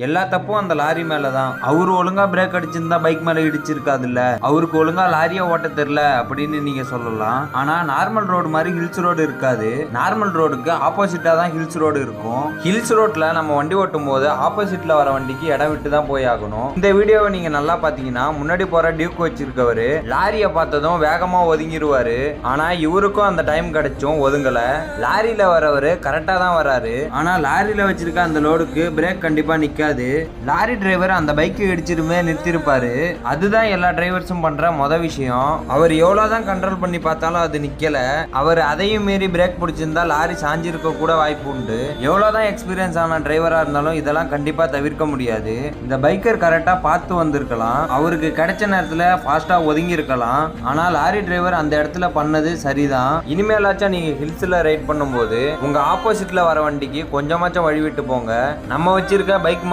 எல்லா தப்பும் அந்த லாரி மேலதான். அவரு ஒழுங்கா பிரேக் அடிச்சிருந்தா பைக் மேல இடிச்சிருக்காதுல்ல. அவருக்கு ஒழுங்கா லாரியை ஓட்ட தெரியல அப்படின்னு நீங்க சொல்லலாம். ஆனா நார்மல் ரோடு மாதிரி ஹில்ஸ் ரோடு இருக்காது. நார்மல் ரோடுக்கு ஆப்போசிட்டா தான் ஹில்ஸ் ரோடு இருக்கும். ஹில்ஸ் ரோட்ல நம்ம வண்டி ஓட்டும் போது ஆப்போசிட்ல வர வண்டிக்கு இடம் விட்டு தான் போய் ஆகணும். இந்த வீடியோவை நீங்க நல்லா பாத்தீங்கன்னா முன்னாடி போற டியூக் வச்சிருக்கவரு லாரிய பார்த்ததும் வேகமா ஒதுங்கிடுவாரு. ஆனா இவருக்கும் அந்த டைம் கிடைச்சும் ஒதுங்கல. லாரியில வரவரு கரெக்டா தான் வராரு. ஆனா லாரியில வச்சிருக்க அந்த லோடுக்கு பிரேக் கண்டிப்பா நிக்காது. லாரி டிரைவர் அந்த பைக்கை இடிச்சிருமே நிறுத்திருப்பாரு. அதுதான் எல்லா டிரைவர்ஸும் பண்ற மொதல் விஷயம். அவர் எவ்வளவுதான் கண்ட்ரோல் பண்ணி பார்த்தாலும் அது நிக்கல. அவர் அதையும் மீறி பிரேக் பிடிச்சிருந்தா லாரி சாஞ்சிருக்க கூட வாய்ப்பு உண்டு. எவ்வளவுதான் எக்ஸ்பீரியன்ஸ் ஆன டிரைவரா இருந்தாலும் இதெல்லாம் கண்டிப்பா தவிர்க்க முடியாது. இந்த பைக்கர் கரெக்டா பார்த்து வந்திருக்கலாம். அவருக்கு கிடைச்ச நேரத்துல ஃபாஸ்டா ஒதுங்கி இருக்கலாம். ஆனா லாரி டிரைவர் அந்த இடத்துல பண்ணது சரிதான். இனிமேலாச்சும் நீங்க ஹில்ஸ்ல ரைட் பண்ணும்போது உங்க ஆப்போசிட்ல வர வண்டிக்கு கொஞ்சமாச்சும் வழி விட்டு போங்க. நம்ம வச்சிருக்க பைக்